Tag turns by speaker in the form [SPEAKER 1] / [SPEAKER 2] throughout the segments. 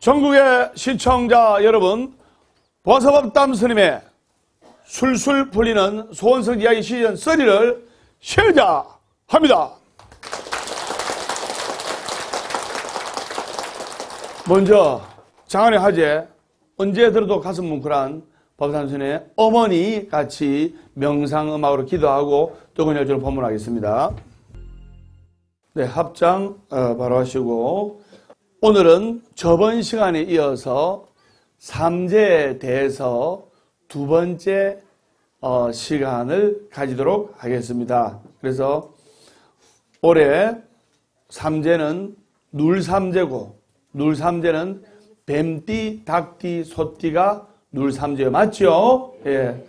[SPEAKER 1] 전국의 시청자 여러분, 보아서법담 스님의 술술 풀리는 소원성 이야기 시즌 3를 시작합니다. 먼저 장안의 화제, 언제 들어도 가슴 뭉클한 법담 스님의 어머니 같이 명상음악으로 기도하고 뜨거운 법문하겠습니다. 네, 합장 바로 하시고, 오늘은 저번 시간에 이어서 삼재에 대해서 두 번째 시간을 가지도록 하겠습니다. 그래서 올해 삼재는 눌삼재고, 눌삼재는 뱀띠, 닭띠, 소띠가 눌삼재 맞죠? 예.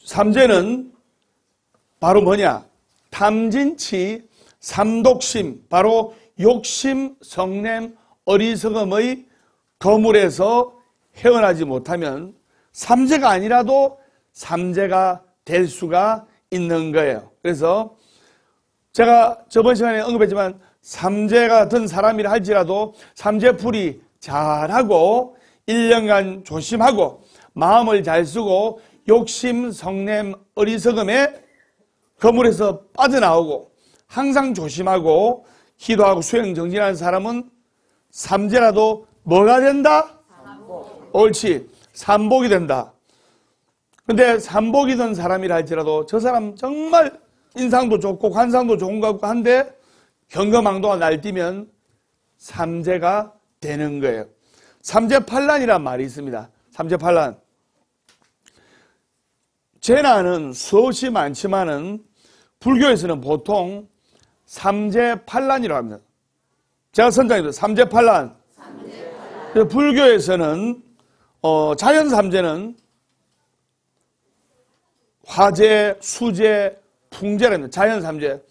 [SPEAKER 1] 삼재는 바로 뭐냐? 탐진치, 삼독심, 바로 욕심, 성냄, 어리석음의 거물에서 헤어나지 못하면 삼재가 아니라도 삼재가 될 수가 있는 거예요. 그래서 제가 저번 시간에 언급했지만 삼재가 든 사람이라 할지라도 삼재풀이 잘하고 1년간 조심하고 마음을 잘 쓰고 욕심, 성냄, 어리석음의 거물에서 빠져나오고 항상 조심하고 기도하고 수행 정진하는 사람은 삼재라도 뭐가 된다? 삼복. 옳지. 삼복이 된다. 근데 삼복이 된 사람이라 할지라도 저 사람 정말 인상도 좋고 관상도 좋은 것 같고 한데 경거망도가 날뛰면 삼재가 되는 거예요. 삼재팔란이란 말이 있습니다. 삼재팔란. 재난은 수없이 많지만은 불교에서는 보통 삼재팔란이라고 합니다. 제가 선장입니다. 삼재팔란. 불교에서는 자연삼재는 화재, 수재, 풍재랍니다. 자연삼재.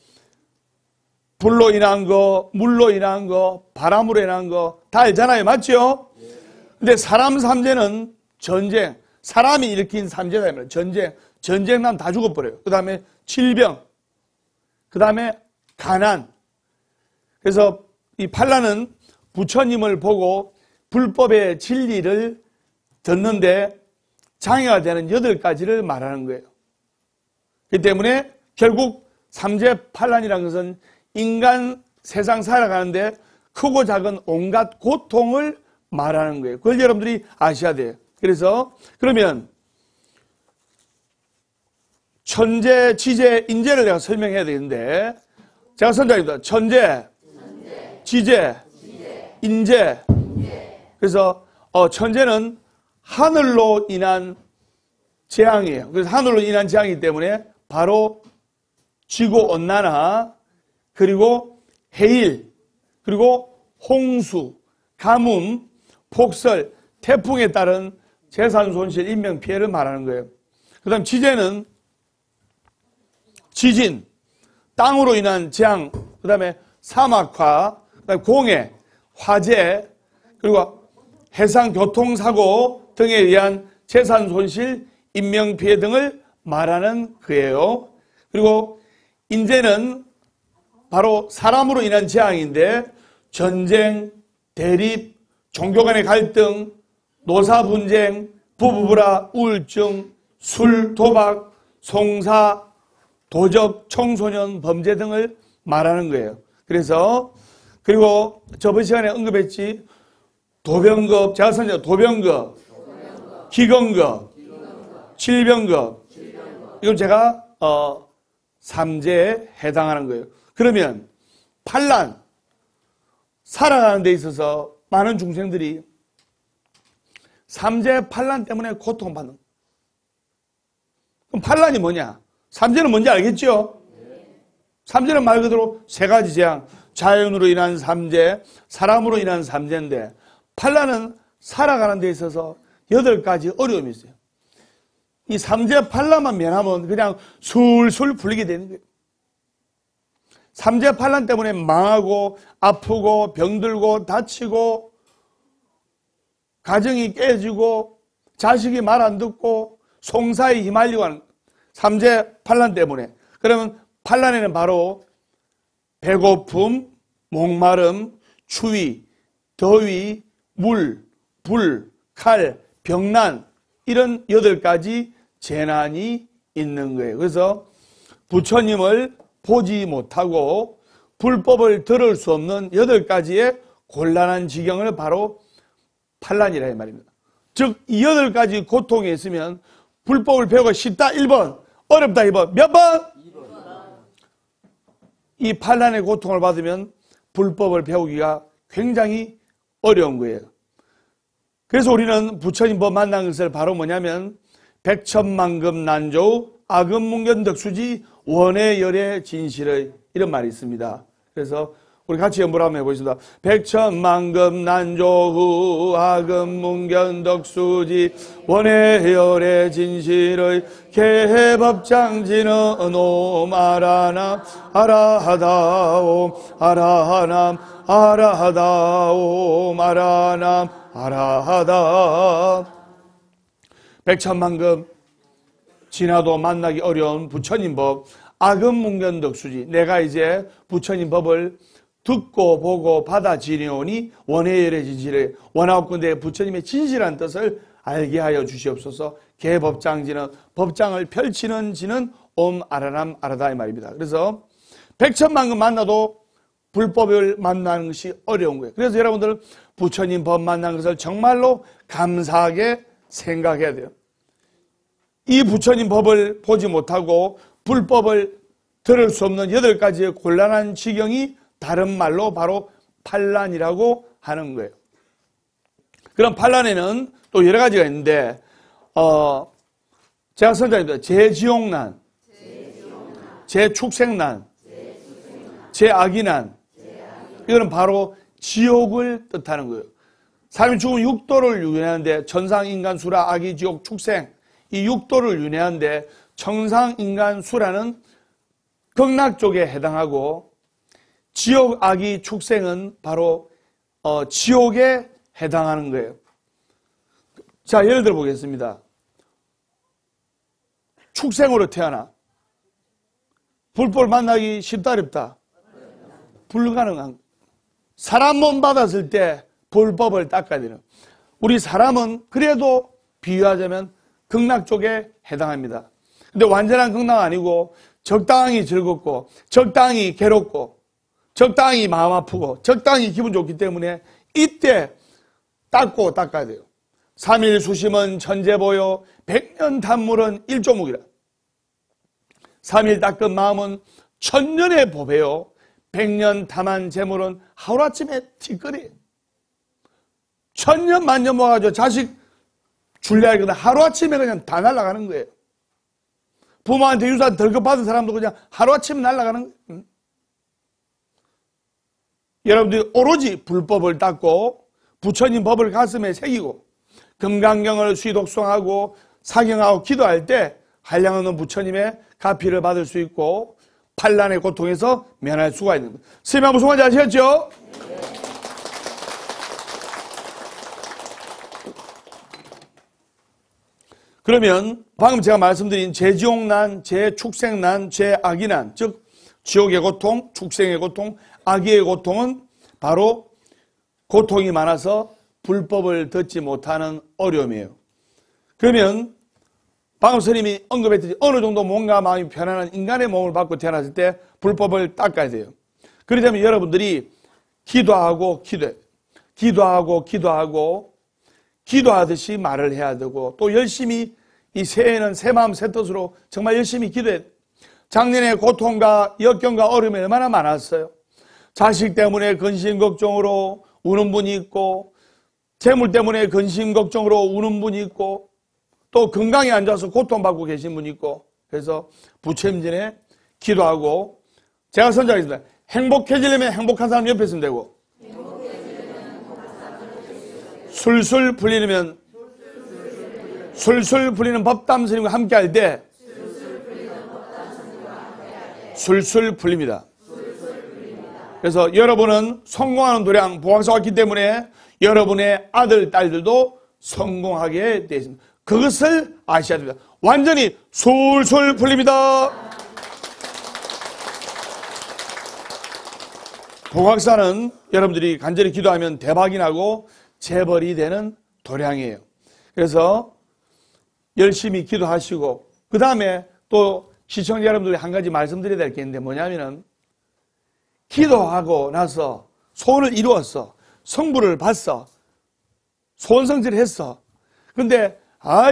[SPEAKER 1] 불로 인한 거, 물로 인한 거, 바람으로 인한 거 다 알잖아요. 맞죠? 근데 사람 삼재는 전쟁. 사람이 일으킨 삼재다. 전쟁. 전쟁 나면 다 죽어버려요. 그 다음에 질병. 그 다음에 가난. 그래서 이 팔란은 부처님을 보고 불법의 진리를 듣는데 장애가 되는 8가지를 말하는 거예요. 그렇기 때문에 결국 삼재팔란이라는 것은 인간 세상 살아가는데 크고 작은 온갖 고통을 말하는 거예요. 그걸 여러분들이 아셔야 돼요. 그래서 그러면 천재, 지재, 인재를 내가 설명해야 되는데 제가 선장입니다. 천재, 지재, 인재. 그래서 천재는 하늘로 인한 재앙이에요. 그래서 하늘로 인한 재앙이기 때문에 바로 지구온난화, 그리고 해일, 그리고 홍수, 가뭄, 폭설, 태풍에 따른 재산 손실, 인명 피해를 말하는 거예요. 그 다음 지재는 지진, 땅으로 인한 재앙, 그 다음에 사막화, 그다음에 공해, 화재, 그리고 해상 교통사고 등에 의한 재산 손실, 인명피해 등을 말하는 거예요. 그리고 인재는 바로 사람으로 인한 재앙인데 전쟁, 대립, 종교 간의 갈등, 노사분쟁, 부부불화, 우울증, 술, 도박, 송사, 도적, 청소년, 범죄 등을 말하는 거예요. 그래서 그리고 저번 시간에 언급했지 도병급, 제가 선정 도병급, 기근급, 질병급, 이건 제가 삼재에 해당하는 거예요. 그러면 팔란, 살아가는 데 있어서 많은 중생들이 삼재팔란 때문에 고통받는. 그럼 팔란이 뭐냐? 삼재는 뭔지 알겠죠? 삼재는 말 그대로 3가지 재앙, 자연으로 인한 삼재, 사람으로 인한 삼재인데 팔란은 살아가는 데 있어서 8가지 어려움이 있어요. 이 삼재팔란만 면하면 그냥 술술 풀리게 되는 거예요. 삼재팔란 때문에 망하고 아프고 병들고 다치고 가정이 깨지고 자식이 말 안 듣고 송사에 휘말리고 하는 삼재팔란 때문에. 그러면 팔란에는 바로 배고픔, 목마름, 추위, 더위, 물, 불, 칼, 병난 이런 8가지 재난이 있는 거예요. 그래서 부처님을 보지 못하고 불법을 들을 수 없는 8가지의 곤란한 지경을 바로 판란이라 이 말입니다. 즉, 이 8가지 고통에 있으면 불법을 배우고 쉽다 1번, 어렵다 2번, 몇 번? 2번. 이 판란의 고통을 받으면 불법을 배우기가 굉장히 어려운 거예요. 그래서 우리는 부처님 법 만난 것을 바로 뭐냐면 백천만급 난조 악음문견덕수지 원해열의 진실의 이런 말이 있습니다. 그래서 우리 같이 연보를 한번 해보겠습니다. 백천만급 난조 악음문견덕수지 원해열의 진실의 개법장지는 옴 아라남 아라하다옴 아라하남 아라하다옴 아라남 아라하다. 백천만급 지나도 만나기 어려운 부처님 법 악음문견덕수지 내가 이제 부처님 법을 듣고 보고 받아지니오니 원해열의 진실을 원하옵건대 부처님의 진실한 뜻을 알게 하여 주시옵소서. 개법장지는 법장을 펼치는 지는 옴 아라남 아라다 이 말입니다. 그래서 백천만급 만나도 불법을 만나는 것이 어려운 거예요. 그래서 여러분들 부처님 법 만난 것을 정말로 감사하게 생각해야 돼요. 이 부처님 법을 보지 못하고 불법을 들을 수 없는 8가지의 곤란한 지경이 다른 말로 바로 판란이라고 하는 거예요. 그럼 판란에는 또 여러 가지가 있는데 제가 선정합니다. 제지옥난, 제축생난, 제악인난 이거는 바로 지옥을 뜻하는 거예요. 사람이 죽으면 6도를 윤회하는데 천상, 인간, 수라, 악의, 지옥, 축생 이 6도를 윤회하는데 천상, 인간, 수라는 극락 쪽에 해당하고 지옥, 악의, 축생은 바로 지옥에 해당하는 거예요. 자, 예를 들어 보겠습니다. 축생으로 태어나 불법을 만나기 쉽다 어렵다? 불가능한. 사람 몸 받았을 때 불법을 닦아야 되는. 우리 사람은 그래도 비유하자면 극락 쪽에 해당합니다. 근데 완전한 극락은 아니고 적당히 즐겁고 적당히 괴롭고 적당히 마음 아프고 적당히 기분 좋기 때문에 이때 닦고 닦아야 돼요. 3일 수심은 천재보여 100년 단물은 일조묵이라. 3일 닦은 마음은 천년의 보배요 100년 탐한 재물은 하루아침에 티끌이. 천년 만년 모아가지고 자식 줄려야 하거든 하루아침에 그냥 다 날아가는 거예요. 부모한테 유산 덜컥 받은 사람도 그냥 하루아침에 날아가는 거예요. 여러분들이 오로지 불법을 닦고 부처님 법을 가슴에 새기고 금강경을 수의독송하고 사경하고 기도할 때 한량없는 부처님의 가피를 받을 수 있고 판란의 고통에서 면할 수가 있는 거예요. 스님아 무슨 말인지 아시겠죠? 그러면 방금 제가 말씀드린 제지옥난, 제축생난, 제악의난 즉 지옥의 고통, 축생의 고통, 악의의 고통은 바로 고통이 많아서 불법을 듣지 못하는 어려움이에요. 그러면 방금 스님이 언급했듯이 어느 정도 몸과 마음이 편안한 인간의 몸을 받고 태어났을 때 불법을 닦아야 돼요. 그러자면 여러분들이 기도하고 기도하듯이 말을 해야 되고 또 열심히 이 새해에는 새 마음 새 뜻으로 정말 열심히 기도해야 돼요. 작년에 고통과 역경과 어려움이 얼마나 많았어요. 자식 때문에 근심 걱정으로 우는 분이 있고 재물 때문에 근심 걱정으로 우는 분이 있고 또 건강이 안 좋아서 고통받고 계신 분이 있고 그래서 부처님 전에 기도하고 제가 선정하겠습니다. 행복해지려면 행복한 사람 옆에 있으면 되고 술술 풀리려면 술술 풀리는 법담 스님과 함께 할 때 술술 풀립니다. 그래서 여러분은 성공하는 도량 보학사 왔기 때문에 여러분의 아들, 딸들도 성공하게 되어 있습니다. 그것을 아셔야 됩니다. 완전히 술술 풀립니다. 보학사는 여러분들이 간절히 기도하면 대박이 나고 재벌이 되는 도량이에요. 그래서 열심히 기도하시고, 그 다음에 또 시청자 여러분들이 한 가지 말씀드려야 될 게 있는데 뭐냐면은, 기도하고 나서 소원을 이루었어. 성부를 봤어. 소원 성취를 했어. 근데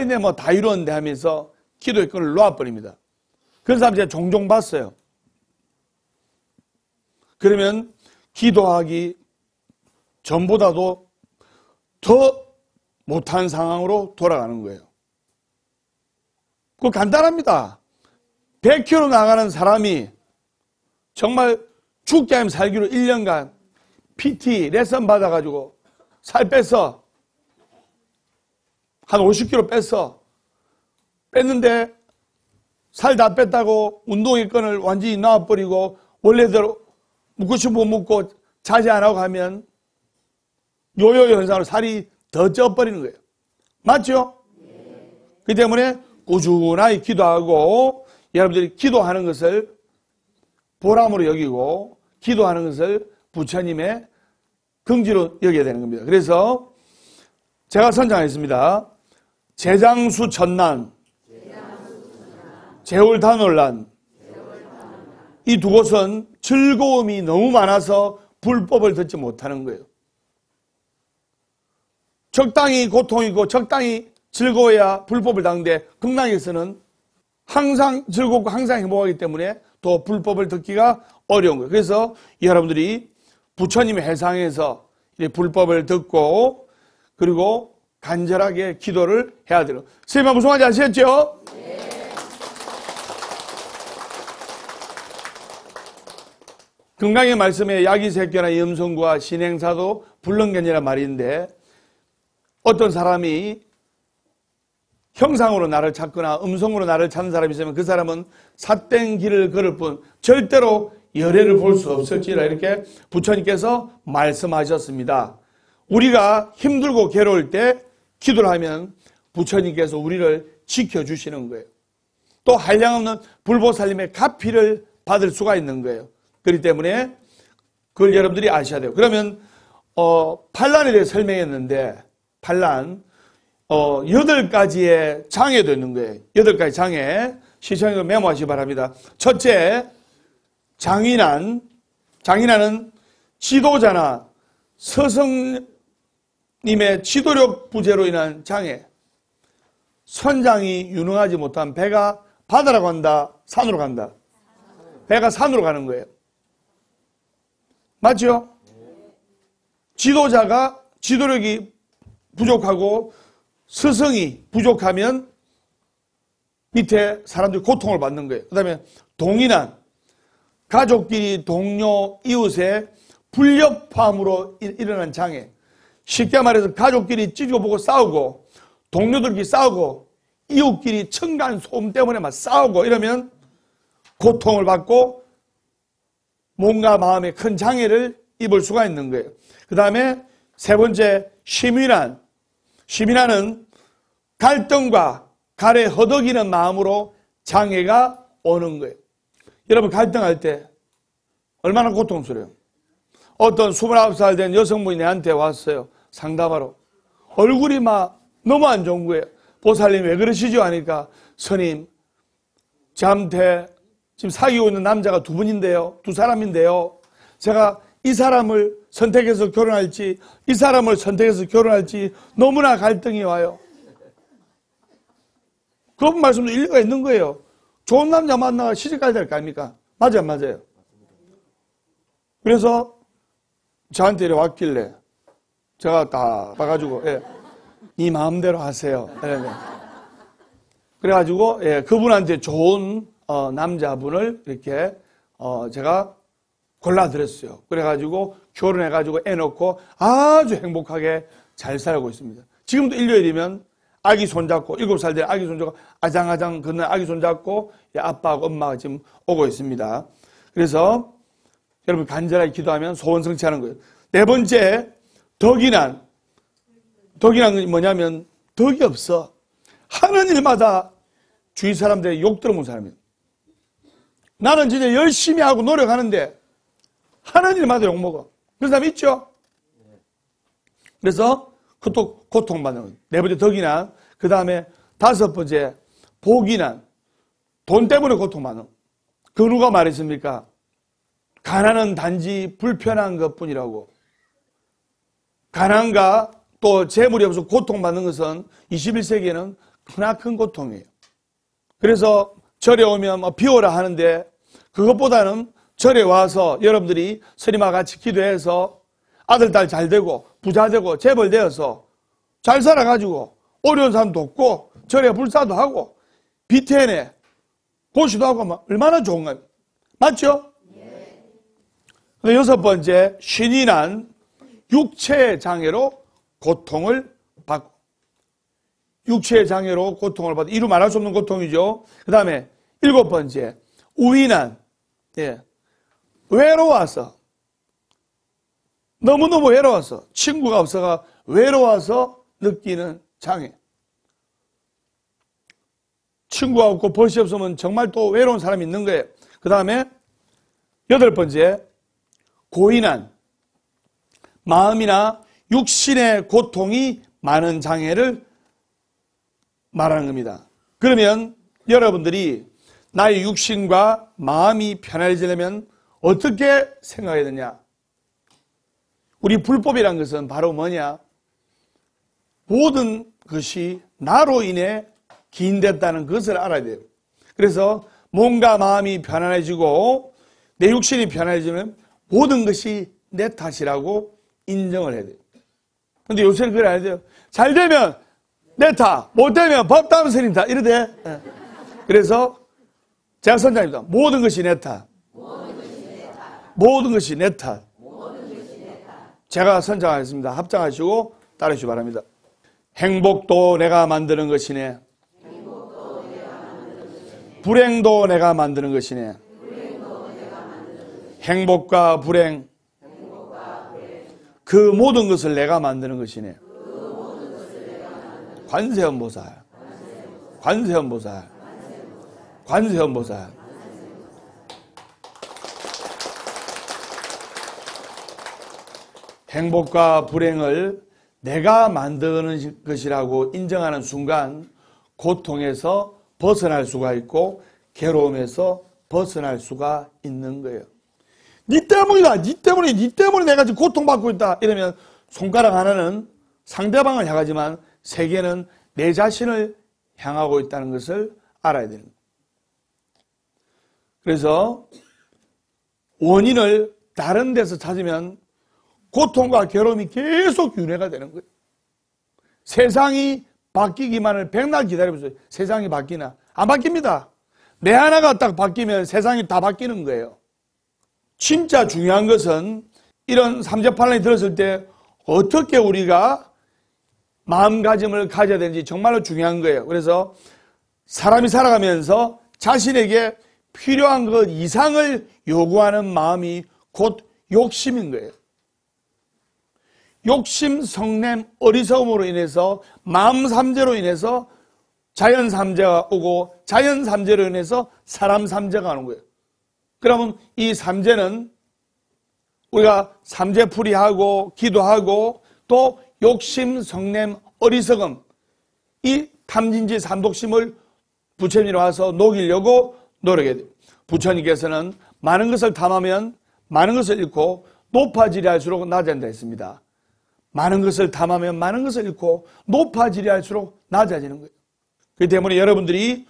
[SPEAKER 1] 내 뭐 다 이루었는데 하면서 기도의 끈을 놓아버립니다. 그런 사람 제가 종종 봤어요. 그러면 기도하기 전보다도 더 못한 상황으로 돌아가는 거예요. 그거 간단합니다. 100km 나가는 사람이 정말 죽게 하면 살기로 1년간 PT 레슨 받아가지고 살 뺐어. 한 50kg 뺐어. 뺐는데 살 다 뺐다고 운동의 끈을 완전히 놔버리고 원래대로 묻고 싶으면 묻고 자제 안 하고 가면 요요 현상으로 살이 더 쪄버리는 거예요. 맞죠? 그렇기 때문에 꾸준하게 기도하고 여러분들이 기도하는 것을 보람으로 여기고 기도하는 것을 부처님의 긍지로 여겨야 되는 겁니다. 그래서 제가 선장했습니다. 재장수 전난, 재월단원란, 이 두 곳은 즐거움이 너무 많아서 불법을 듣지 못하는 거예요. 적당히 고통이고 적당히 즐거워야 불법을 당하는데 극락에서는 항상 즐겁고 항상 행복하기 때문에 또 불법을 듣기가 어려운 거예요. 그래서 여러분들이 부처님의 해상에서 불법을 듣고 그리고 간절하게 기도를 해야 돼요. 선생님 무슨 말인지 아시겠죠? 네. 금강의 말씀에 야기새끼나 염성과 신행사도 불능견이란 말인데 어떤 사람이 형상으로 나를 찾거나 음성으로 나를 찾는 사람이 있으면 그 사람은 삿된 길을 걸을 뿐 절대로 열애를 볼 수 없을지라 이렇게 부처님께서 말씀하셨습니다. 우리가 힘들고 괴로울 때 기도를 하면 부처님께서 우리를 지켜주시는 거예요. 또 한량없는 불보살님의 가피를 받을 수가 있는 거예요. 그렇기 때문에 그걸 여러분들이 아셔야 돼요. 그러면 반란에 대해 설명했는데 반란 8가지의 장애도 있는 거예요. 8가지 장애. 시청자 메모하시기 바랍니다. 첫째, 장인한. 장인한은 지도자나 스승님의 지도력 부재로 인한 장애. 선장이 유능하지 못한 배가 바다로 간다, 산으로 간다. 배가 산으로 가는 거예요. 맞죠? 지도자가 지도력이 부족하고 스승이 부족하면 밑에 사람들이 고통을 받는 거예요. 그 다음에 동인한, 가족끼리 동료, 이웃의 불협화음으로 일어난 장애. 쉽게 말해서 가족끼리 찌르고보고 싸우고 동료들끼리 싸우고 이웃끼리 층간 소음 때문에 막 싸우고 이러면 고통을 받고 몸과 마음에 큰 장애를 입을 수가 있는 거예요. 그 다음에 세 번째, 심윈한. 심윈한은 갈등과 갈에 허덕이는 마음으로 장애가 오는 거예요. 여러분 갈등할 때 얼마나 고통스러워요. 어떤 29살 된 여성분이 내한테 왔어요. 상담하러. 얼굴이 막 너무 안 좋은 거예요. 보살님 왜 그러시죠? 하니까 스님 저한테 지금 사귀고 있는 남자가 2분인데요. 2사람인데요. 제가 이 사람을 선택해서 결혼할지 이 사람을 선택해서 결혼할지 너무나 갈등이 와요. 그런 말씀도 일리가 있는 거예요. 좋은 남자 만나가 시집가야 될 거 아닙니까? 맞아요, 맞아요. 그래서 저한테 이렇게 왔길래 제가 다 봐가지고 네 마음대로 하세요. 그래가지고 그분한테 좋은 남자분을 이렇게 제가 골라드렸어요. 그래가지고 결혼해가지고 애 놓고 아주 행복하게 잘 살고 있습니다. 지금도 일요일이면 아기 손잡고 7살 된 아기 손잡고 아장아장 걷는 아기 손잡고 아빠하고 엄마가 지금 오고 있습니다. 그래서 여러분 간절하게 기도하면 소원 성취하는 거예요. 네 번째, 덕이난. 덕이난 뭐냐면 덕이 없어. 하는 일마다 주위 사람들의 욕 들어본 사람이에요. 나는 진짜 열심히 하고 노력하는데 하는 일마다 욕먹어. 그런 사람 있죠? 그래서 그것도 고통받는 거예요. 네 번째 덕이난, 그 다음에 다섯 번째 복이난, 돈 때문에 고통받는 거예요. 그 누가 말했습니까? 가난은 단지 불편한 것뿐이라고. 가난과 또 재물이 없어서 고통받는 것은 21세기에는 크나큰 고통이에요. 그래서 절에 오면 비 오라 하는데 그것보다는 절에 와서 여러분들이 스님과 같이 기도해서 아들, 딸 잘 되고 부자 되고 재벌 되어서 잘 살아가지고 어려운 사람 돕고 절에 불사도 하고 비태내 고시도 하고 얼마나 좋은 거예요. 맞죠? 네. 여섯 번째, 신이 난 육체의 장애로 고통을 받고, 육체의 장애로 고통을 받고, 이루 말할 수 없는 고통이죠. 그 다음에 일곱 번째, 우인한, 예, 외로워서, 너무너무 외로워서, 친구가 없어가 외로워서 느끼는 장애. 친구가 없고 벗이 없으면 정말 또 외로운 사람이 있는 거예요. 그 다음에 여덟 번째, 고인한, 마음이나 육신의 고통이 많은 장애를 말하는 겁니다. 그러면 여러분들이 나의 육신과 마음이 편해지려면 어떻게 생각해야 되냐? 우리 불법이란 것은 바로 뭐냐? 모든 것이 나로 인해 기인됐다는 것을 알아야 돼요. 그래서 몸과 마음이 편안해지고 내 육신이 편안해지면 모든 것이 내 탓이라고 인정을 해야 돼요. 근데 요새는 그래 안 돼요. 잘 되면 내 탓, 못 되면 법 따면 스님 탓, 이러대. 그래서 제가 선장입니다. 모든 것이 내 탓. 모든 것이 내 탓. 제가 선장하겠습니다. 합장하시고 따르시기 바랍니다. 행복도 내가 만드는 것이네. 불행도 내가 만드는 것이네. 행복과 불행, 그 모든 것을 내가 만드는 것이네. 관세음보살, 관세음보살, 관세음보살. 행복과 불행을 내가 만드는 것이라고 인정하는 순간 고통에서 벗어날 수가 있고 괴로움에서 벗어날 수가 있는 거예요. 니 때문이다. 니 때문에 내가 지금 고통받고 있다. 이러면 손가락 하나는 상대방을 향하지만 세 개는 내 자신을 향하고 있다는 것을 알아야 되는 거예요. 그래서 원인을 다른 데서 찾으면 고통과 괴로움이 계속 윤회가 되는 거예요. 세상이 바뀌기만을 백날 기다리면서 세상이 바뀌나? 안 바뀝니다. 내 하나가 딱 바뀌면 세상이 다 바뀌는 거예요. 진짜 중요한 것은 이런 삼재판란이 들었을 때 어떻게 우리가 마음가짐을 가져야 되는지 정말로 중요한 거예요. 그래서 사람이 살아가면서 자신에게 필요한 것 이상을 요구하는 마음이 곧 욕심인 거예요. 욕심, 성냄, 어리석음으로 인해서 마음 삼재로 인해서 자연 삼재가 오고 자연 삼재로 인해서 사람 삼재가 오는 거예요. 그러면 이 삼재는 우리가 삼재풀이하고 기도하고 또 욕심, 성냄, 어리석음, 이 탐진지 삼독심을 부처님이 와서 녹이려고 노력해야 돼요. 부처님께서는 많은 것을 탐하면 많은 것을 잃고 높아지려 할수록 낮아진다 했습니다. 많은 것을 탐하면 많은 것을 잃고 높아지려 할수록 낮아지는 거예요. 그렇기 때문에 여러분들이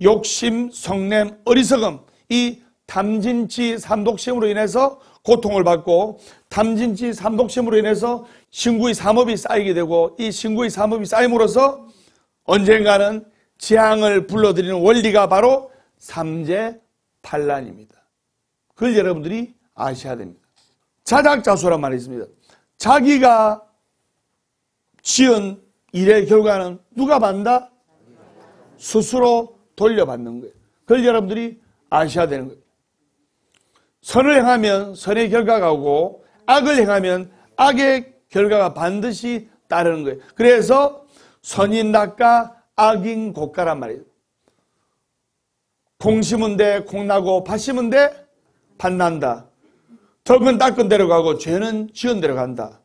[SPEAKER 1] 욕심, 성냄, 어리석음, 이 탐진치 삼독심으로 인해서 고통을 받고 탐진치 삼독심으로 인해서 신구의 삼업이 쌓이게 되고 이 신구의 삼업이 쌓임으로써 언젠가는 재앙을 불러들이는 원리가 바로 삼재판란입니다. 그걸 여러분들이 아셔야 됩니다. 자작자수란 말이 있습니다. 자기가 지은 일의 결과는 누가 받는다? 스스로 돌려받는 거예요. 그걸 여러분들이 아셔야 되는 거예요. 선을 행하면 선의 결과가 오고 악을 행하면 악의 결과가 반드시 따르는 거예요. 그래서 선인 낙가 악인 고가란 말이에요. 콩 심은 데 콩 나고 팥 심은 데 팥 난다. 덕은 닦은 대로 가고 죄는 지은 대로 간다.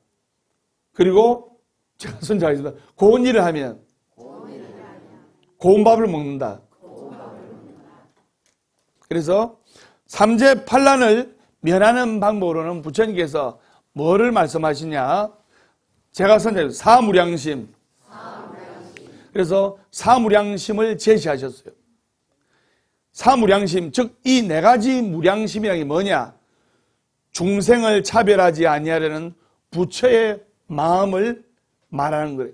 [SPEAKER 1] 그리고 제가 선장하겠습니다. 고운 일을 하면 고운 밥을 먹는다. 그래서 삼재 판란을 면하는 방법으로는 부처님께서 뭐를 말씀하시냐? 제가 선장했습니다. 사무량심. 그래서 사무량심을 제시하셨어요. 사무량심, 즉 이 네 가지 무량심이라는 게 뭐냐? 중생을 차별하지 아니하려는 부처의 마음을 말하는 거예요.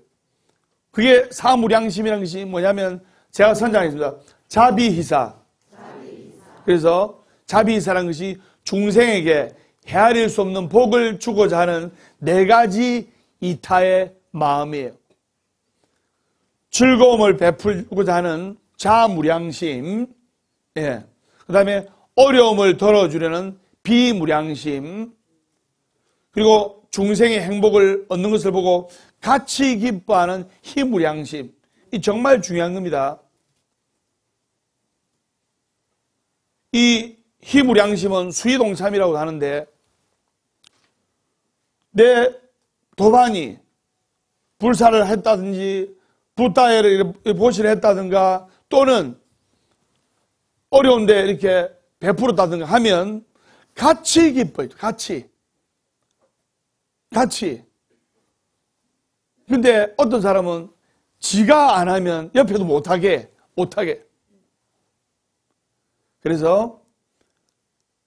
[SPEAKER 1] 그게 사무량심이라는 것이 뭐냐면 제가 선장했습니다. 자비희사. 그래서 자비희사라는 것이 중생에게 헤아릴 수 없는 복을 주고자 하는 네 가지 이타의 마음이에요. 즐거움을 베풀고자 하는 자무량심, 예. 그 다음에 어려움을 덜어주려는 비무량심, 그리고 중생의 행복을 얻는 것을 보고 같이 기뻐하는 희무량심. 이 정말 중요한 겁니다. 이 희무량심은 수의동참이라고 하는데, 내 도반이 불사를 했다든지 붓다해를 보시를 했다든가 또는 어려운데 이렇게 베풀었다든가 하면 같이 기뻐요. 같이. 근데 어떤 사람은 지가 안 하면 옆에도 못하게. 그래서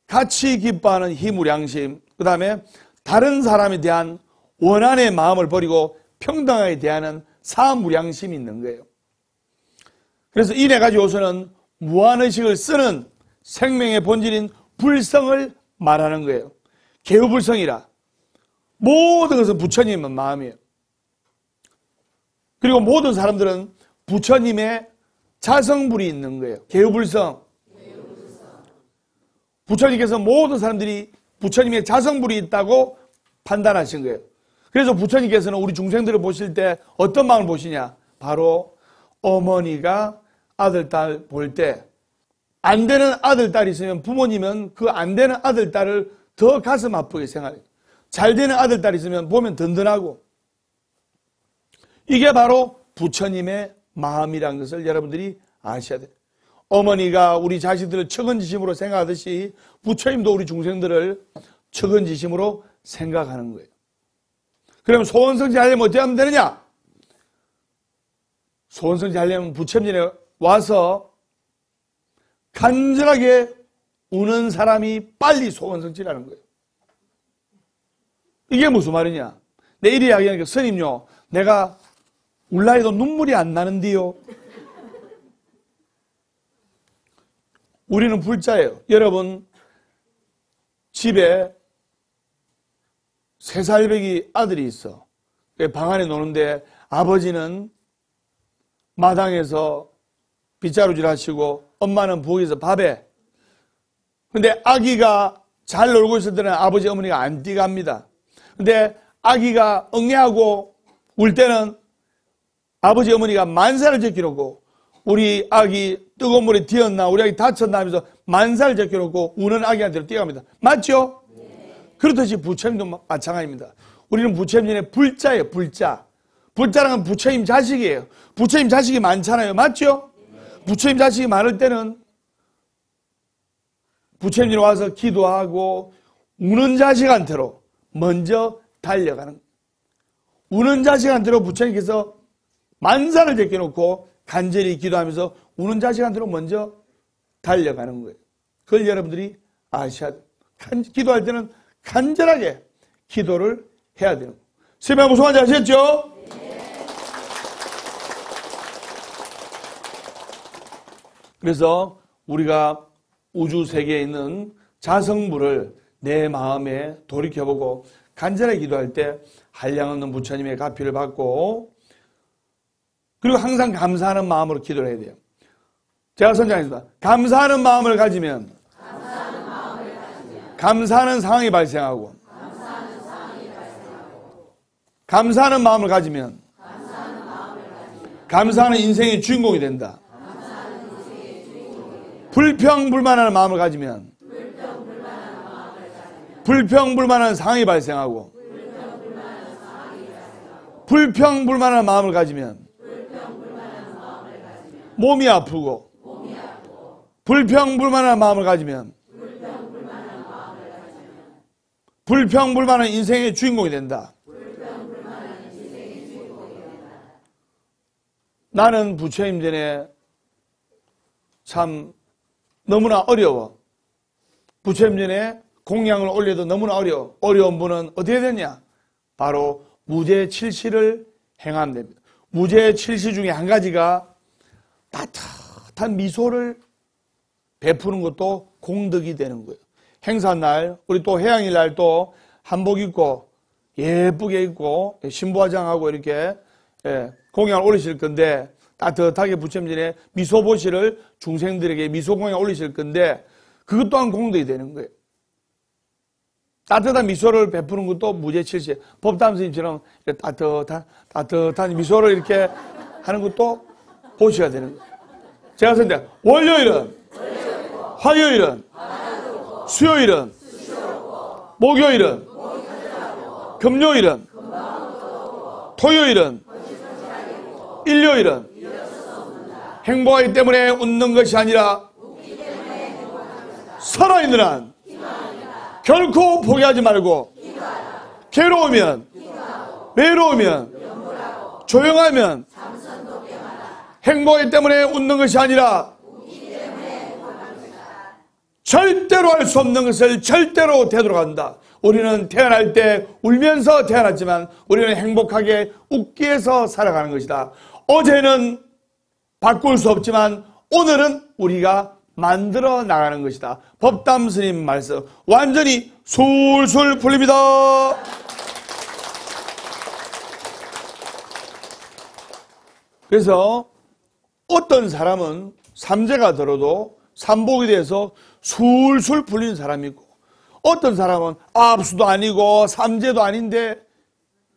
[SPEAKER 1] 같이 기뻐하는 희무량심, 그 다음에 다른 사람에 대한 원한의 마음을 버리고 평등하게 대하는 사무량심이 있는 거예요. 그래서 이 네 가지 요소는 무한의식을 쓰는 생명의 본질인 불성을 말하는 거예요. 개우불성이라. 모든 것은 부처님의 마음이에요. 그리고 모든 사람들은 부처님의 자성불이 있는 거예요. 개우불성. 부처님께서 모든 사람들이 부처님의 자성불이 있다고 판단하신 거예요. 그래서 부처님께서는 우리 중생들을 보실 때 어떤 마음을 보시냐? 바로 어머니가 아들, 딸 볼 때 안 되는 아들, 딸이 있으면 부모님은 그 안 되는 아들, 딸을 더 가슴 아프게 생각해요. 잘 되는 아들, 딸이 있으면 보면 든든하고. 이게 바로 부처님의 마음이라는 것을 여러분들이 아셔야 돼요. 어머니가 우리 자식들을 측은지심으로 생각하듯이 부처님도 우리 중생들을 측은지심으로 생각하는 거예요. 그럼 소원성지 하려면 어떻게 하면 되느냐? 소원성지 하려면 부처님에 와서 간절하게 우는 사람이 빨리 소원성지라는 거예요. 이게 무슨 말이냐? 내일 이야기하니까 스님요, 내가 울라 해도 눈물이 안 나는데요. 우리는 불자예요. 여러분 집에 3살배기 아들이 있어. 방 안에 노는데 아버지는 마당에서 빗자루질 하시고 엄마는 부엌에서 밥해. 근데 아기가 잘 놀고 있을 때는 아버지 어머니가 안 뛰갑니다. 근데 아기가 엉애하고 울 때는 아버지 어머니가 만사를 제껴놓고 우리 아기 뜨거운 물에 뒤었나 우리 아기 다쳤나 하면서 만사를 제껴놓고 우는 아기한테로 뛰어갑니다. 맞죠? 네. 그렇듯이 부처님도 마찬가지입니다. 우리는 부처님의 불자예요. 불자. 불자라는 부처님 자식이에요. 부처님 자식이 많잖아요. 맞죠? 네. 부처님 자식이 많을 때는 부처님이 와서 기도하고 우는 자식한테로 먼저 달려가는 거예요. 우는 자식한테로 부처님께서 만사를 제껴놓고 간절히 기도하면서 우는 자식한테로 먼저 달려가는 거예요. 그걸 여러분들이 아셔야 돼요. 기도할 때는 간절하게 기도를 해야 돼요. 세명 무슨 말인지 아셨죠? 네. 그래서 우리가 우주 세계에 있는 자성불을 내 마음에 돌이켜보고 간절하게 기도할 때 한량없는 부처님의 가피를 받고 그리고 항상 감사하는 마음으로 기도를 해야 돼요. 제가 선장했습니다. 감사하는 마음을 가지면 감사하는 상황이 발생하고 감사하는 마음을 가지면 감사하는 인생의 주인공이 된다. 불평불만하는 마음을 가지면 불평불만한 상황이 발생하고 불평불만한 마음을 가지면 몸이 아프고 불평불만한 마음을 가지면 불평불만한 인생의 주인공이 된다. 나는 부처님 전에 참 너무나 어려워. 부처님 전에 공양을 올려도 너무나 어려워. 어려운 분은 어떻게 되냐? 바로 무죄칠시를 행하면 됩니다. 무죄칠시 중에 한 가지가 따뜻한 미소를 베푸는 것도 공덕이 되는 거예요. 행사날, 우리 또 해양일 또 한복 입고 예쁘게 입고 신부화장하고 이렇게 공양을 올리실 건데, 따뜻하게 부처님전에 미소보시를 중생들에게 미소 공양 올리실 건데, 그것 또한 공덕이 되는 거예요. 따뜻한 미소를 베푸는 것도 무죄칠시. 법담 스님처럼 따뜻한 미소를 이렇게 하는 것도 보시가 되는 거예요. 제가 선때 월요일은, 화요일은, 수요일은, 목요일은, 금요일은, 토요일은, 일요일은 행복하기 때문에 웃는 것이 아니라 살아있는 한 결코 포기하지 말고, 괴로우면, 외로우면, 조용하면 행복하기 때문에 웃는 것이 아니라 절대로 할 수 없는 것을 절대로 되도록 한다. 우리는 태어날 때 울면서 태어났지만 우리는 행복하게 웃기 위해서 살아가는 것이다. 어제는 바꿀 수 없지만 오늘은 우리가 만들어 나가는 것이다. 법담 스님 말씀 완전히 술술 풀립니다. 그래서 어떤 사람은 삼재가 들어도 삼복이 돼서 술술 풀리는 사람이 있고, 어떤 사람은 압수도 아니고 삼재도 아닌데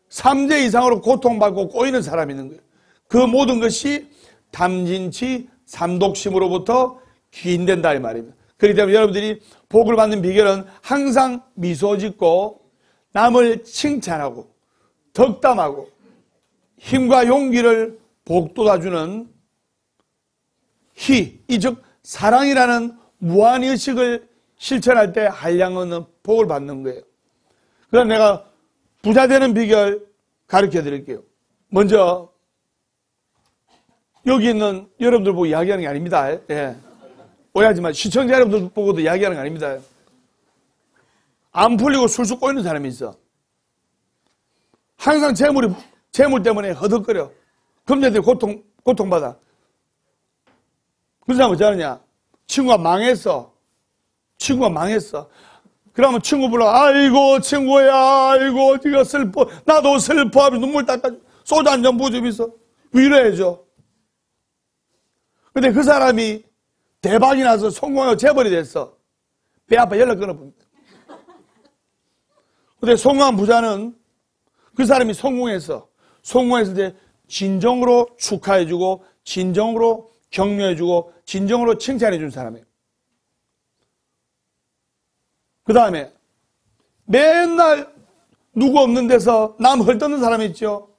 [SPEAKER 1] 삼재 이상으로 고통받고 꼬이는 사람이 있는 거예요. 그 모든 것이 탐진치 삼독심으로부터 기인된다 이 말입니다. 그렇기 때문에 여러분들이 복을 받는 비결은 항상 미소 짓고 남을 칭찬하고 덕담하고 힘과 용기를 복돋아주는 희, 이 즉 사랑이라는 무한의식을 실천할 때 한량없는 복을 받는 거예요. 그럼 내가 부자 되는 비결 가르쳐 드릴게요. 먼저 여기 있는 여러분들 보고 이야기하는 게 아닙니다. 예. 오해하지 마. 시청자 여러분들 보고도 이야기하는 게 아닙니다. 안 풀리고 술술 꼬이는 사람이 있어. 항상 재물 때문에 허덕거려. 금전에 고통받아. 그 사람은 어쩌느냐? 친구가 망했어. 그러면 친구 불러. 아이고 친구야, 아이고 네가 슬퍼. 나도 슬퍼하면 눈물 닦아줘. 소주 한 잔 부어주면 있어. 위로해줘. 근데 그 사람이 대박이 나서 성공하고 재벌이 됐어. 배 아파 연락 끊어봅니다. 근데 성공한 부자는 그 사람이 성공했을 때 진정으로 축하해주고 진정으로 격려해주고 진정으로 칭찬해준 사람이에요. 그 다음에 맨날 누구 없는 데서 남 헐뜯는 사람이 있죠.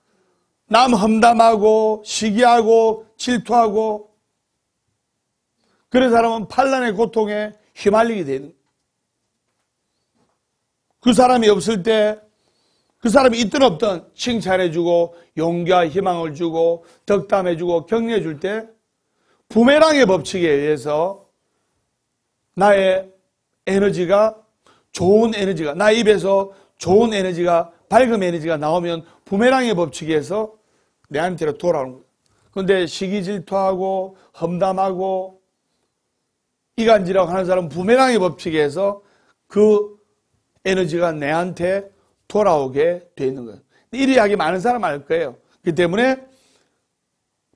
[SPEAKER 1] 남 험담하고 시기하고 질투하고, 그런 사람은 판란의 고통에 휘말리게 되는, 그 사람이 없을 때 그 사람이 있든 없든 칭찬해주고 용기와 희망을 주고 덕담해주고 격려해줄 때 부메랑의 법칙에 의해서 나의 에너지가, 좋은 에너지가, 나의 입에서 좋은 에너지가, 밝은 에너지가 나오면 부메랑의 법칙에 의해서 내한테로 돌아오는 거예요. 그런데 시기 질투하고 험담하고 이간질하고 하는 사람은 부메랑의 법칙에 의해서 그 에너지가 내한테 돌아오게 돼 있는 거예요. 이 이야기 많은 사람 알 거예요. 그렇기 때문에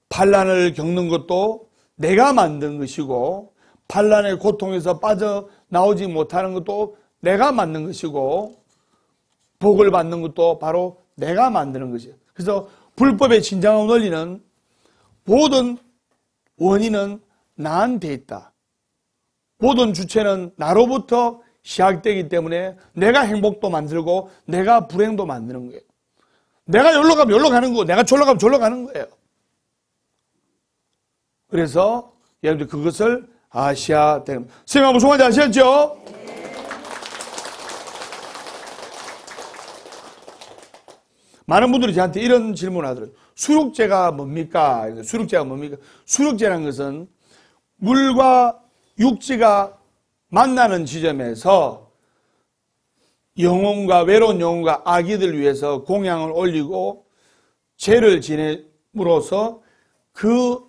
[SPEAKER 1] 반란을 겪는 것도 내가 만든 것이고, 반란의 고통에서 빠져나오지 못하는 것도 내가 만든 것이고, 복을 받는 것도 바로 내가 만드는 것이에요. 그래서 불법의 진정한 원리는 모든 원인은 나한테 있다. 모든 주체는 나로부터 시작되기 때문에 내가 행복도 만들고 내가 불행도 만드는 거예요. 내가 여기로 가면 여기로 가는 거고 내가 저기로 가면 저기로 가는 거예요. 그래서 여러분들 그것을 아셔야 되는 거예요. 선생님 무슨 말인지 아시겠죠? 많은 분들이 저한테 이런 질문을 하더라고요. 수육제가 뭡니까? 수육제가 뭡니까? 수육제라는 것은 물과 육지가 만나는 지점에서 영혼과 외로운 영혼과 아기들 위해서 공양을 올리고 제를 지냄으로써 그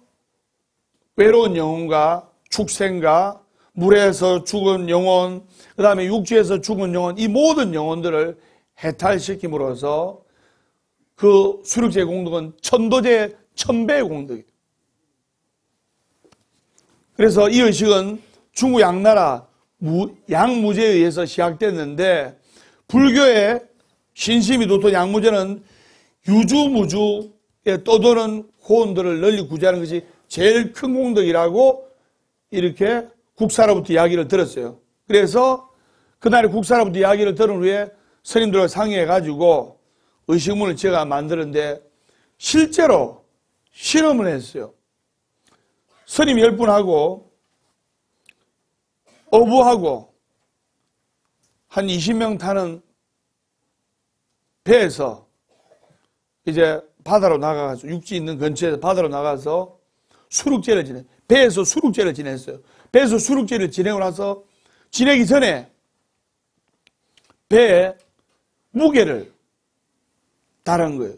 [SPEAKER 1] 외로운 영혼과 축생과 물에서 죽은 영혼, 그 다음에 육지에서 죽은 영혼, 이 모든 영혼들을 해탈시킴으로써 그 수륙제의 공덕은 천도제 천배의 공덕이에요. 그래서 이 의식은 중국 양나라 양무제에 의해서 시작됐는데 불교의 신심이 돋던 양무제는 유주무주에 떠도는 호원들을 널리 구제하는 것이 제일 큰 공덕이라고 이렇게 국사로부터 이야기를 들었어요. 그래서 그날에 국사로부터 이야기를 들은 후에 스님들과 상의해가지고 의식문을 제가 만드는데 실제로 실험을 했어요. 스님 10분하고 어부하고 한 20명 타는 배에서 이제 바다로 나가서 육지 있는 근처에서 바다로 나가서 수륙제를 지내. 배에서 수륙제를 지냈어요. 배에서 수륙제를 지내고 나서 지내기 전에 배에 무게를 달은 거예요.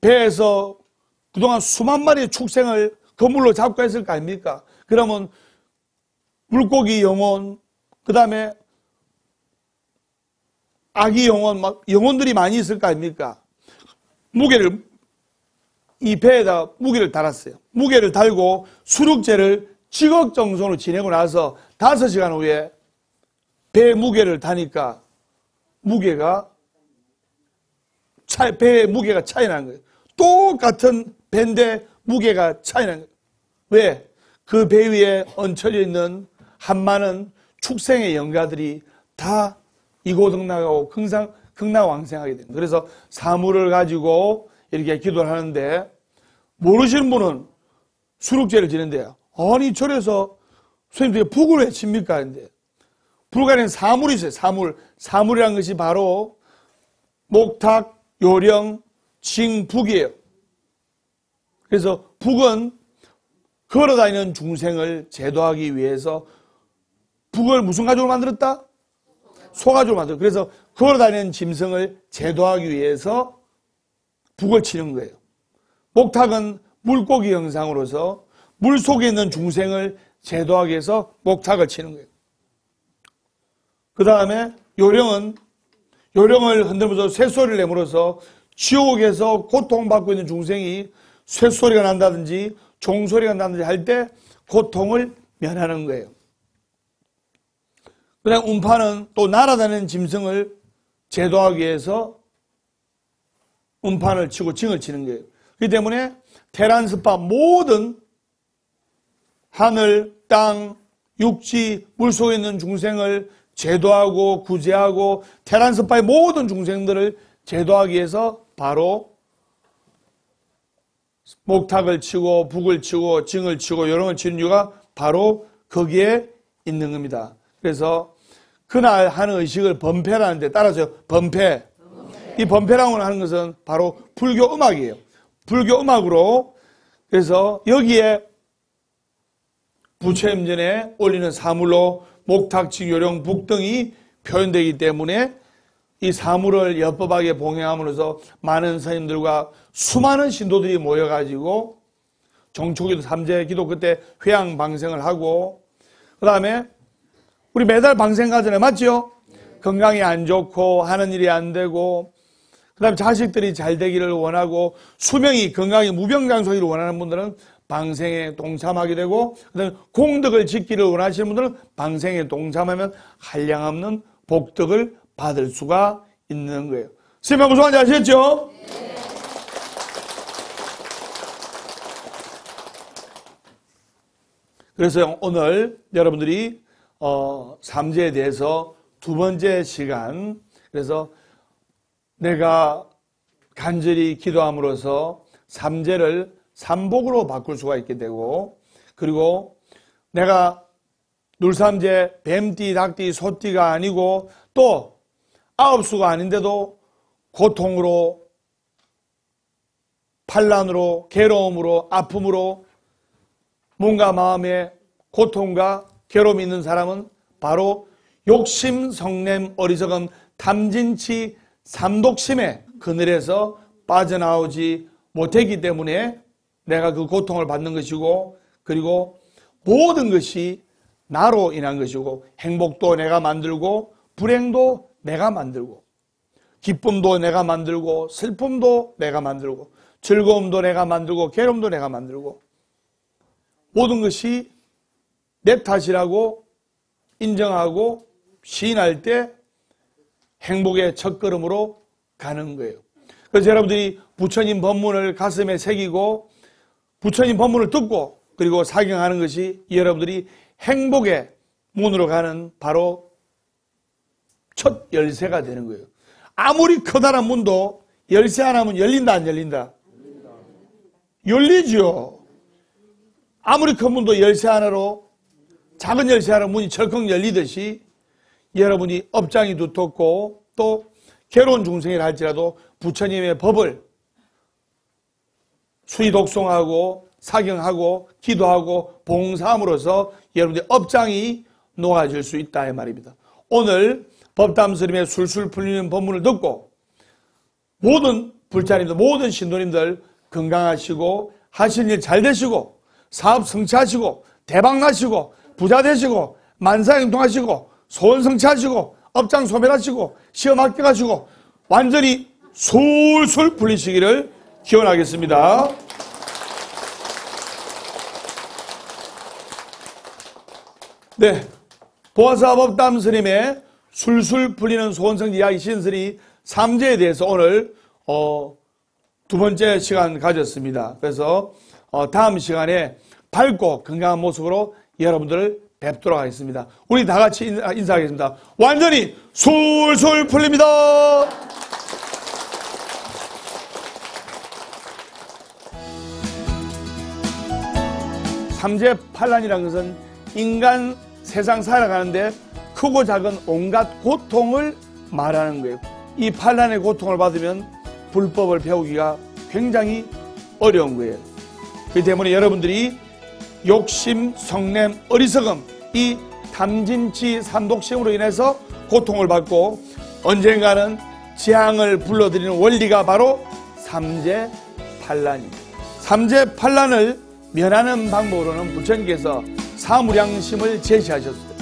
[SPEAKER 1] 배에서 그동안 수만 마리의 축생을 그물로 잡고 했을 거 아닙니까? 그러면 물고기 영혼, 그 다음에 아기 영혼, 막 영혼들이 많이 있을 거 아닙니까? 무게를, 이 배에다 무게를 달았어요. 무게를 달고 수륙제를 지극정성으로 지내고 나서 5시간 후에 배 무게를 다니까 무게가 배의 무게가 차이 나는 거예요. 똑같은 배인데 무게가 차이 나는 거예요. 왜? 그 배 위에 얹혀져 있는 한많은 축생의 영가들이 다 이고등락하고 극락왕생하게 됩니다. 그래서 사물을 가지고 이렇게 기도를 하는데 모르시는 분은 수륙제를 지는데요. 아니 절에서 스님들이 북을 왜 칩니까? 근데 불가리는 사물이 있어요. 사물이라는 것이 바로 목탁, 요령, 징, 북이에요. 그래서 북은 걸어다니는 중생을 제도하기 위해서 북을 무슨 가죽으로 만들었다? 소가죽으로 만들었다. 그래서 걸어다니는 짐승을 제도하기 위해서 북을 치는 거예요. 목탁은 물고기 형상으로서 물 속에 있는 중생을 제도하기 위해서 목탁을 치는 거예요. 그 다음에 요령을 흔들면서 쇳소리를 내므로써 지옥에서 고통받고 있는 중생이 쇳소리가 난다든지 종소리가 난다든지 할 때 고통을 면하는 거예요. 그 다음에 음파는 또 날아다니는 짐승을 제도하기 위해서 음판을 치고 징을 치는 거예요. 그렇기 때문에 테란스파 모든 하늘, 땅, 육지, 물속에 있는 중생을 제도하고 구제하고 테란스파의 모든 중생들을 제도하기 위해서 바로 목탁을 치고 북을 치고 징을 치고 요령을 치는 이유가 바로 거기에 있는 겁니다. 그래서 그날 하는 의식을 범패라는데 따라서 범패. 이 범패라고 하는 것은 바로 불교 음악이에요. 불교 음악으로 그래서 여기에 부처임전에 올리는 사물로 목탁, 징, 요령, 북 등이 표현되기 때문에 이 사물을 엿법하게 봉행함으로써 많은 스님들과 수많은 신도들이 모여가지고 정초기도 3제 기도 그때 회양 방생을 하고 그 다음에 우리 매달 방생 가잖아요. 맞죠? 건강이 안 좋고 하는 일이 안 되고 그 다음에 자식들이 잘 되기를 원하고 수명이 건강이 무병장수하기를 원하는 분들은 방생에 동참하게 되고 그다음에 공덕을 짓기를 원하시는 분들은 방생에 동참하면 한량없는 복덕을 받을 수가 있는 거예요. 선생님 무슨 말인지 아시겠죠? 네. 그래서 오늘 여러분들이 삼재에 대해서 두 번째 시간 그래서 내가 간절히 기도함으로써 삼재를 삼복으로 바꿀 수가 있게 되고, 그리고 내가 눌삼재 뱀띠, 닭띠, 소띠가 아니고 또 아홉수가 아닌데도 고통으로, 환난으로, 괴로움으로, 아픔으로 뭔가 마음에 고통과 괴로움이 있는 사람은 바로 욕심, 성냄, 어리석음, 탐진치, 삼독심의 그늘에서 빠져나오지 못했기 때문에 내가 그 고통을 받는 것이고, 그리고 모든 것이 나로 인한 것이고, 행복도 내가 만들고 불행도 내가 만들고, 기쁨도 내가 만들고 슬픔도 내가 만들고 즐거움도 내가 만들고 괴로움도 내가 만들고, 모든 것이 내 탓이라고 인정하고 시인할 때 행복의 첫걸음으로 가는 거예요. 그래서 여러분들이 부처님 법문을 가슴에 새기고 부처님 법문을 듣고 그리고 사경하는 것이 여러분들이 행복의 문으로 가는 바로 첫 열쇠가 되는 거예요. 아무리 커다란 문도 열쇠 하나면 열린다 안 열린다? 열리죠. 아무리 큰 문도 열쇠 하나로, 작은 열쇠 하나로 문이 철컥 열리듯이 여러분이 업장이 두텁고 또 괴로운 중생이라 할지라도 부처님의 법을 수의 독송하고 사경하고 기도하고 봉사함으로써 여러분들의 업장이 놓아질 수 있다 이 말입니다. 오늘 법담스님의 술술 풀리는 법문을 듣고 모든 불자님들, 모든 신도님들 건강하시고 하시는 일 잘 되시고 사업 성취하시고 대박 나시고 부자 되시고 만사행통하시고 소원 성취하시고 업장 소멸하시고 시험 합격하시고 완전히 술술 풀리시기를 기원하겠습니다. 네, 보아사법담 스님의 술술 풀리는 소원성지 이야기 신설이 3제에 대해서 오늘 두 번째 시간 가졌습니다. 그래서 다음 시간에 밝고 건강한 모습으로 여러분들을 뵙도록 하겠습니다. 우리 다 같이 인사하겠습니다. 완전히 술술 풀립니다. 삼재 판란이라는 것은 인간 세상 살아가는데 크고 작은 온갖 고통을 말하는 거예요. 이 판란의 고통을 받으면 불법을 배우기가 굉장히 어려운 거예요. 그렇기 때문에 여러분들이 욕심, 성냄, 어리석음, 이 탐진치, 삼독심으로 인해서 고통을 받고 언젠가는 재앙을 불러들이는 원리가 바로 삼재 판란입니다. 삼재 판란을 면하는 방법으로는 부처님께서 사무량심을 제시하셨습니다.